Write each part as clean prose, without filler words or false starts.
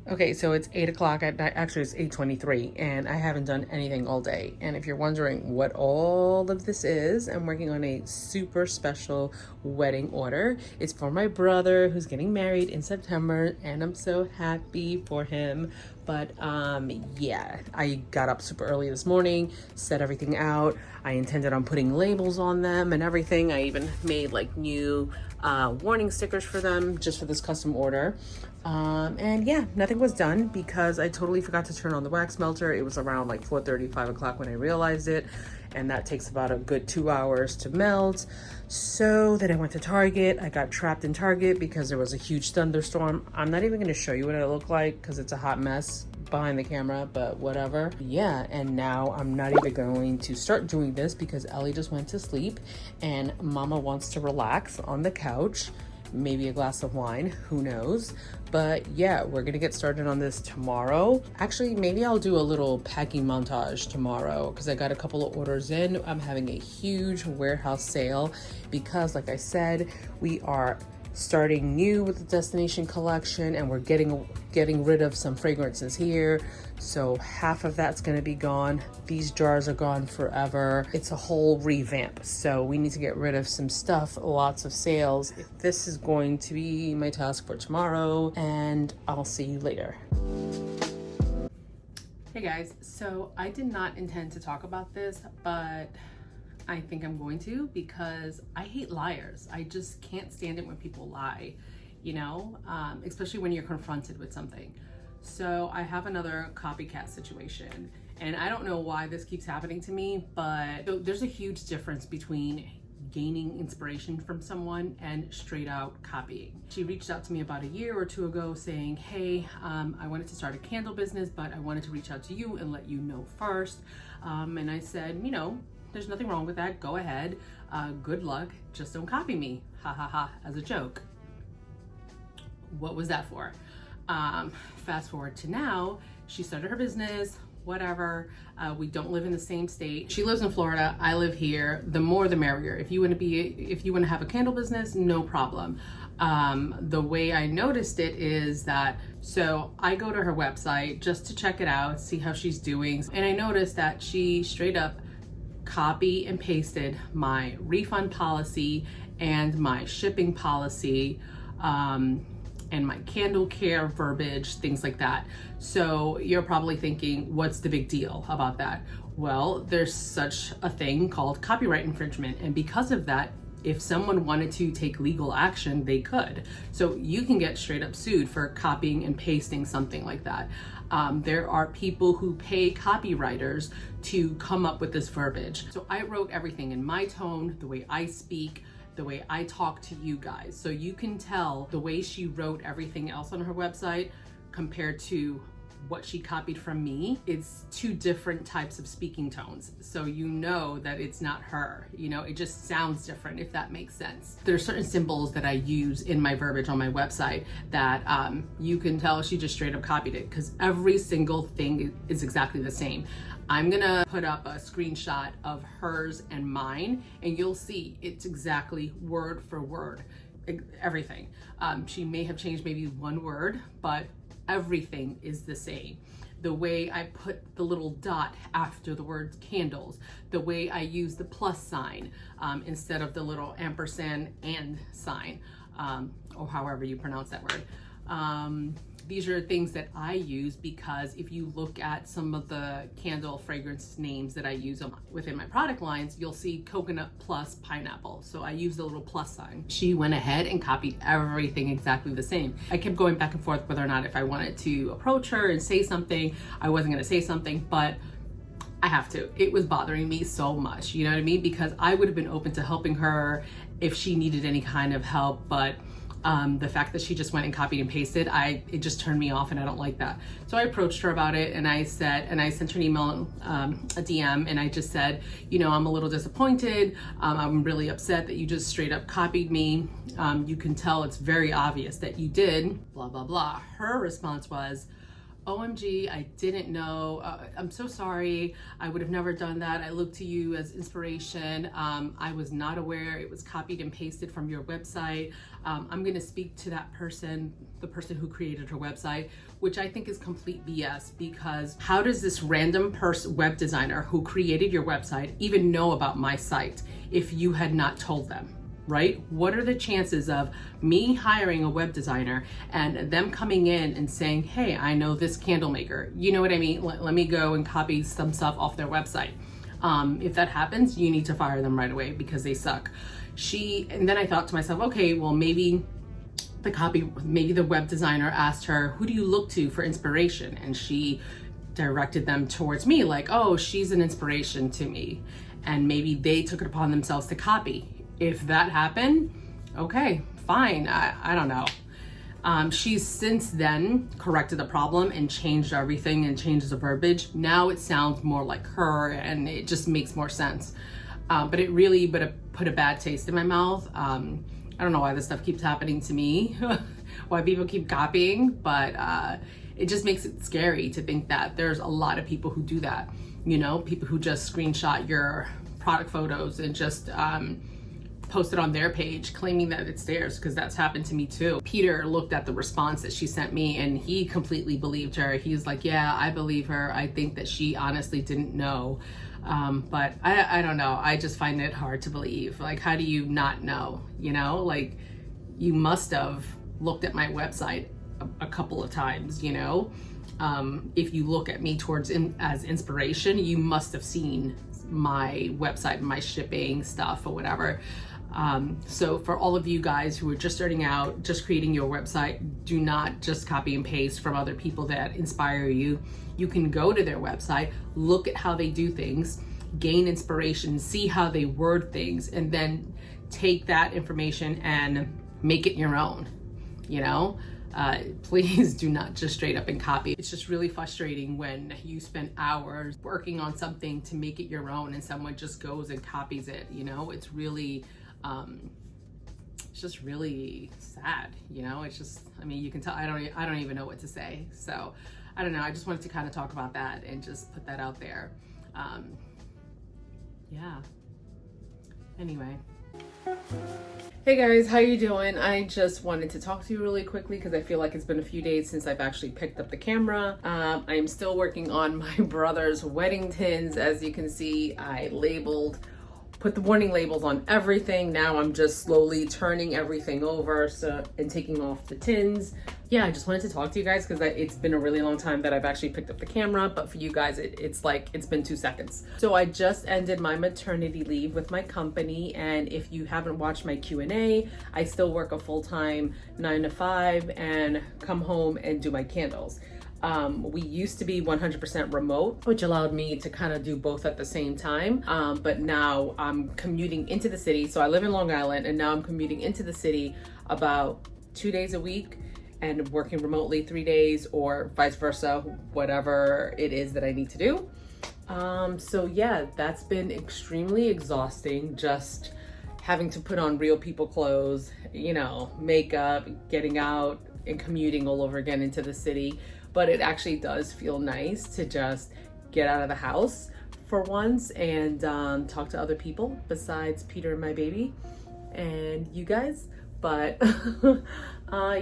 Okay, so it's 8 o'clock at night. Actually, it's 8:23, and I haven't done anything all day. And if you're wondering what all of this is, I'm working on a super special wedding order. It's for my brother who's getting married in September, and I'm so happy for him. But yeah, I got up super early this morning, set everything out. I intended on putting labels on them and everything. I even made like new warning stickers for them just for this custom order. And yeah, nothing was done because I totally forgot to turn on the wax melter. It was around like 4:30, 5 o'clock when I realized it. And that takes about a good 2 hours to melt. So then I went to Target. I got trapped in Target because there was a huge thunderstorm. I'm not even going to show you what it looked like because it's a hot mess behind the camera, but whatever. Yeah, and now I'm not even going to start doing this because Ellie just went to sleep and Mama wants to relax on the couch. Maybe a glass of wine, who knows. But yeah, we're gonna get started on this tomorrow. Actually, maybe I'll do a little packing montage tomorrow because I got a couple of orders in. I'm having a huge warehouse sale because, like I said, we are starting new with the destination collection and we're getting rid of some fragrances here. So half of that's going to be gone. These jars are gone forever. It's a whole revamp. So we need to get rid of some stuff, lots of sales. This is going to be my task for tomorrow and I'll see you later. Hey guys, so I did not intend to talk about this, but I think I'm going to because I hate liars. I just can't stand it when people lie, you know, especially when you're confronted with something. So I have another copycat situation and I don't know why this keeps happening to me, but there's a huge difference between gaining inspiration from someone and straight out copying. She reached out to me about a year or two ago saying, hey, I wanted to start a candle business, but I wanted to reach out to you and let you know first. And I said, you know, there's nothing wrong with that. Go ahead. Good luck. Just don't copy me. Ha ha ha, as a joke. What was that for? Fast forward to now, she started her business, whatever. We don't live in the same state. She lives in Florida. I live here. The more the merrier. If you want to have a candle business, no problem. The way I noticed it is that, so I go to her website just to check it out, see how she's doing. And I noticed that she straight up copy and pasted my refund policy and my shipping policy and my candle care verbiage, things like that. So you're probably thinking, what's the big deal about that? Well, there's such a thing called copyright infringement, and because of that, if someone wanted to take legal action, they could. So you can get straight up sued for copying and pasting something like that. There are people who pay copywriters to come up with this verbiage. So I wrote everything in my tone, the way I speak, the way I talk to you guys. So you can tell the way she wrote everything else on her website compared to what she copied from me. It's two different types of speaking tones. So you know that it's not her, you know, it just sounds different, if that makes sense. There are certain symbols that I use in my verbiage on my website that you can tell she just straight up copied it because every single thing is exactly the same. I'm gonna put up a screenshot of hers and mine and you'll see it's exactly word for word, everything. She may have changed maybe one word, but everything is the same. The way I put the little dot after the word candles, the way I use the plus sign instead of the little ampersand and sign, or however you pronounce that word. These are things that I use because if you look at some of the candle fragrance names that I use within my product lines, you'll see coconut plus pineapple. So I use the little plus sign. She went ahead and copied everything exactly the same. I kept going back and forth whether or not if I wanted to approach her and say something. I wasn't gonna say something, but I have to. It was bothering me so much, you know what I mean? Because I would have been open to helping her if she needed any kind of help, but the fact that she just went and copied and pasted, it just turned me off and I don't like that. So I approached her about it and I sent her an email, a DM, and I just said, you know, I'm a little disappointed. I'm really upset that you just straight up copied me. You can tell it's very obvious that you did, blah, blah, blah. Her response was, OMG, I didn't know. I'm so sorry. I would have never done that. I look to you as inspiration. I was not aware it was copied and pasted from your website. I'm going to speak to that person, the person who created her website, which I think is complete BS, because how does this random web designer who created your website even know about my site if you had not told them? Right? What are the chances of me hiring a web designer and them coming in and saying, hey, I know this candle maker, you know what I mean? Let me go and copy some stuff off their website. If that happens, you need to fire them right away because they suck. And then I thought to myself, okay, well, maybe the web designer asked her, who do you look to for inspiration? And she directed them towards me, like, oh, she's an inspiration to me. And maybe they took it upon themselves to copy. If that happened, okay, fine. I don't know. She's since then corrected the problem and changed everything and changed the verbiage. Now it sounds more like her and it just makes more sense. But it really put a bad taste in my mouth. I don't know why this stuff keeps happening to me, why people keep copying, but it just makes it scary to think that there's a lot of people who do that. You know, people who just screenshot your product photos and just post it on their page claiming that it's theirs, because that's happened to me too. Peter looked at the response that she sent me and he completely believed her. He's like, yeah, I believe her. I think that she honestly didn't know. But I don't know. I just find it hard to believe. Like, how do you not know? You know, like, you must have looked at my website a couple of times, you know? If you look at me as inspiration, you must have seen my website, my shipping stuff or whatever. So for all of you guys who are just starting out, just creating your website, do not just copy and paste from other people that inspire you. You can go to their website, look at how they do things, gain inspiration, see how they word things, and then take that information and make it your own, you know? Please do not just straight up and copy. It's just really frustrating when you spend hours working on something to make it your own and someone just goes and copies it, you know? It's really, it's just really sad, you know? It's just, I mean, you can tell, I don't even know what to say. So I don't know. I just wanted to kind of talk about that and just put that out there. Yeah. Anyway. Hey guys, how you doing? I just wanted to talk to you really quickly because I feel like it's been a few days since I've actually picked up the camera. I am still working on my brother's wedding tins. As you can see, I put the warning labels on everything. Now I'm just slowly turning everything over and taking off the tins. Yeah, I just wanted to talk to you guys because it's been a really long time that I've actually picked up the camera, but for you guys, it's like, it's been 2 seconds. So I just ended my maternity leave with my company, and if you haven't watched my Q&A, I still work a full-time 9 to 5 and come home and do my candles. We used to be 100% remote, which allowed me to kind of do both at the same time. But now I'm commuting into the city. So I live in Long Island and now I'm commuting into the city about 2 days a week and working remotely 3 days, or vice versa, whatever it is that I need to do. So yeah, that's been extremely exhausting, just having to put on real people clothes, you know, makeup, getting out and commuting all over again into the city. But it actually does feel nice to just get out of the house for once and talk to other people besides Peter and my baby and you guys. But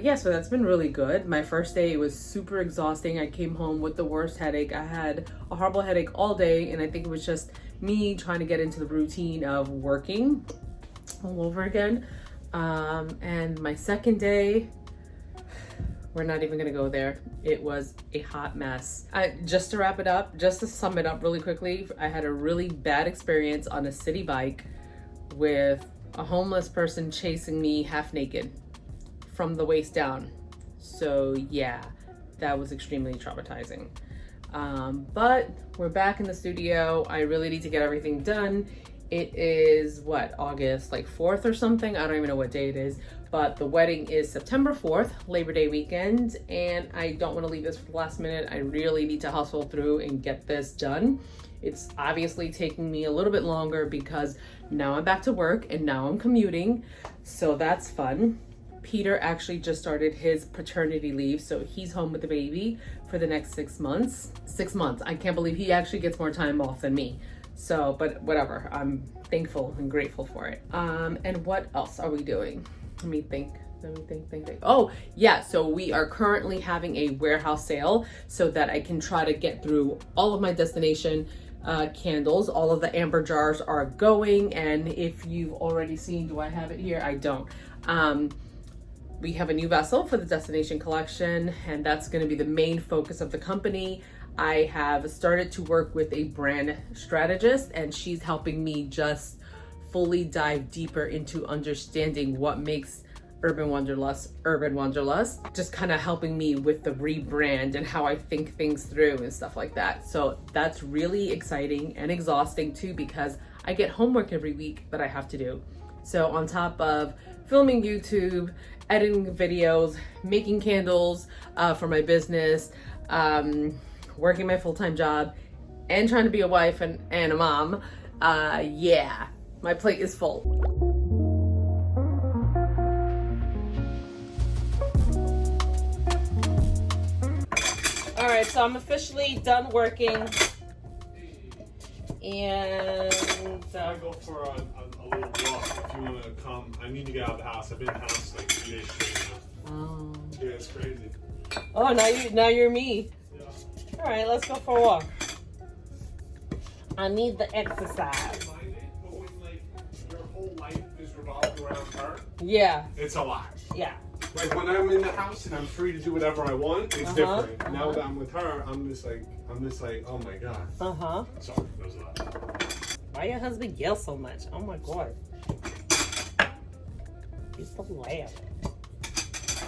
yeah, so that's been really good. My first day was super exhausting. I came home with the worst headache. I had a horrible headache all day, and I think it was just me trying to get into the routine of working all over again. And my second day, we're not even gonna go there. It was a hot mess. Just to wrap it up, just to sum it up really quickly, I had a really bad experience on a city bike with a homeless person chasing me half naked from the waist down. So yeah, that was extremely traumatizing. But we're back in the studio. I really need to get everything done. It is what, August like 4th or something? I don't even know what day it is, but the wedding is September 4th, Labor Day weekend, and I don't want to leave this for the last minute. I really need to hustle through and get this done. It's obviously taking me a little bit longer because now I'm back to work and now I'm commuting, so that's fun. Peter actually just started his paternity leave, so he's home with the baby for the next 6 months. 6 months. I can't believe he actually gets more time off than me. So, but whatever. I'm thankful and grateful for it. And what else are we doing? Let me think. Oh, yeah. So we are currently having a warehouse sale so that I can try to get through all of my destination candles. All of the amber jars are going. And if you've already seen, do I have it here? I don't. We have a new vessel for the destination collection, and that's going to be the main focus of the company. I have started to work with a brand strategist, and she's helping me just fully dive deeper into understanding what makes Urban Wanderlust, just kind of helping me with the rebrand and how I think things through and stuff like that. So that's really exciting and exhausting too, because I get homework every week that I have to do. So on top of filming YouTube, editing videos, making candles for my business, working my full-time job, and trying to be a wife and a mom, yeah, my plate is full. All right, so I'm officially done working, and I go for a little walk if you want to come. I need to get out of the house. I've been in the house like 3 days straight now. oh, Yeah, it's crazy. oh, now you're me. Yeah. All right, let's go for a walk. I need the exercise. Mind it, but when like your whole life is revolving around her, Yeah, it's a lot. yeah. Like when I'm in the house and I'm free to do whatever I want, it's different. Now that I'm with her, I'm just like, oh my god. Sorry, that was a lot. Why your husband yell so much? Oh my god. He's so loud.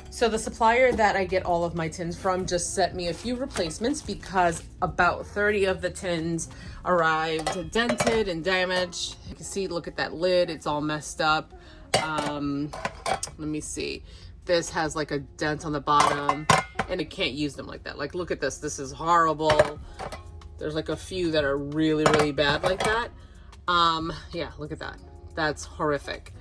So the supplier that I get all of my tins from just sent me a few replacements because about 30 of the tins arrived dented and damaged. You can see, look at that lid, it's all messed up. Let me see. This has like a dent on the bottom and it can't use them like that. Like, look at this. This is horrible. There's like a few that are really, really bad like that. Yeah, look at that. That's horrific.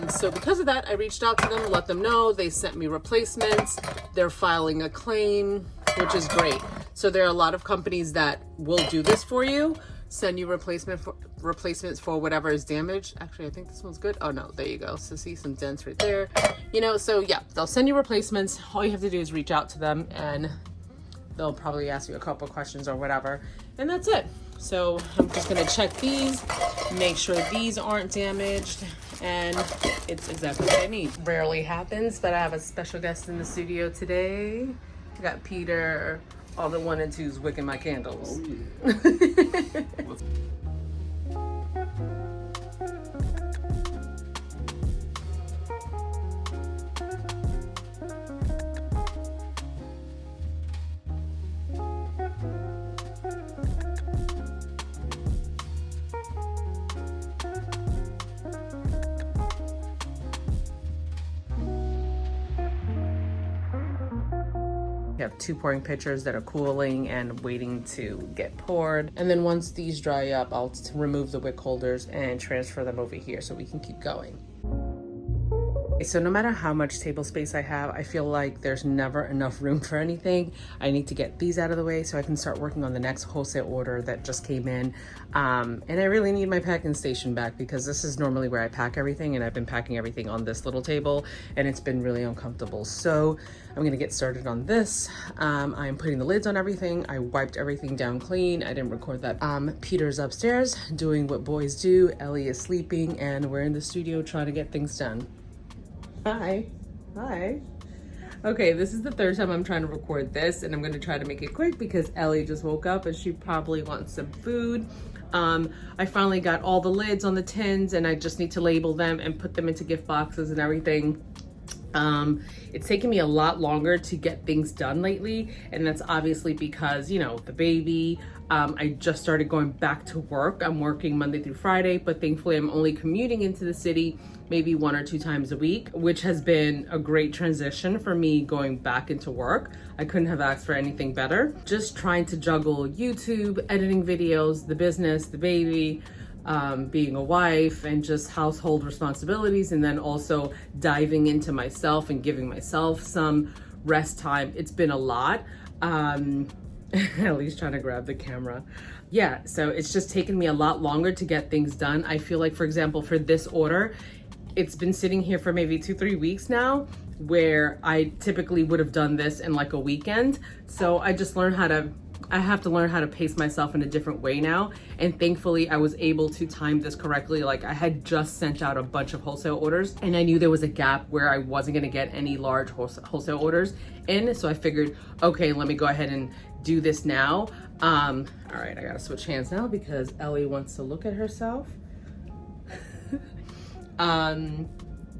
So because of that, I reached out to them, let them know. They sent me replacements. They're filing a claim, which is great. So there are a lot of companies that will do this for you. Send you replacements for whatever is damaged. Actually, I think this one's good. Oh no, there you go. So see some dents right there. You know, so yeah, they'll send you replacements. All you have to do is reach out to them and they'll probably ask you a couple questions or whatever. And that's it. So I'm just gonna check these, make sure these aren't damaged, and it's exactly what I need. Rarely happens, but I have a special guest in the studio today. I got Peter, all the 1 and 2s wicking my candles. Oh, yeah. We have 2 pouring pitchers that are cooling and waiting to get poured. And then once these dry up, I'll remove the wick holders and transfer them over here so we can keep going. So no matter how much table space I have, I feel like there's never enough room for anything. I need to get these out of the way so I can start working on the next wholesale order that just came in. And I really need my packing station back because this is normally where I pack everything, and I've been packing everything on this little table and it's been really uncomfortable. So I'm gonna get started on this. I'm putting the lids on everything. I wiped everything down clean. I didn't record that. Peter's upstairs doing what boys do. Ellie is sleeping and we're in the studio trying to get things done. Hi. Okay, this is the 3rd time I'm trying to record this, and I'm going to try to make it quick because Ellie just woke up and she probably wants some food. I finally got all the lids on the tins and I just need to label them and put them into gift boxes and everything. It's taken me a lot longer to get things done lately, and that's obviously because, you know, the baby. I just started going back to work. I'm working Monday through Friday, but thankfully I'm only commuting into the city maybe 1 or 2 times a week, which has been a great transition for me going back into work. I couldn't have asked for anything better. Just trying to juggle YouTube, editing videos, the business, the baby, being a wife, and just household responsibilities, and then also diving into myself and giving myself some rest time. It's been a lot. At least trying to grab the camera. Yeah, so it's just taken me a lot longer to get things done. I feel like, for example, for this order, it's been sitting here for maybe 2-3 weeks now, where I typically would have done this in like a weekend. So I just learned I have to learn how to pace myself in a different way now. And thankfully I was able to time this correctly. Like I had just sent out a bunch of wholesale orders and I knew there was a gap where I wasn't gonna get any large wholesale orders in. So I figured, okay, let me go ahead and do this now. All right, I gotta switch hands now because Ellie wants to look at herself.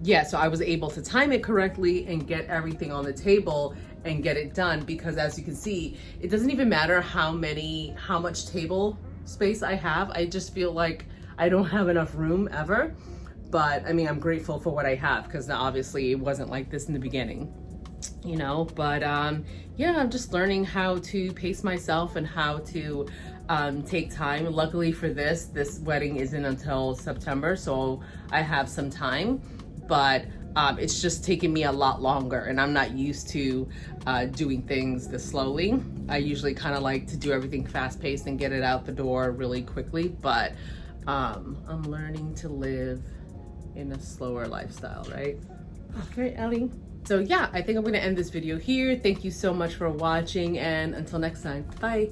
Yeah, so I was able to time it correctly and get everything on the table and get it done, because as you can see, it doesn't even matter how much table space I have. I just feel like I don't have enough room ever. But I mean, I'm grateful for what I have, because obviously it wasn't like this in the beginning, you know. But yeah, I'm just learning how to pace myself and how to take time. Luckily for this wedding isn't until September, so I have some time. But it's just taken me a lot longer, and I'm not used to doing things this slowly. I usually kind of like to do everything fast paced and get it out the door really quickly, but I'm learning to live in a slower lifestyle, right? Okay, Ellie. So yeah, I think I'm gonna end this video here. Thank you so much for watching, and until next time, bye.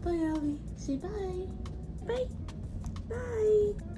Bye, Ellie. Say bye. Bye. Bye.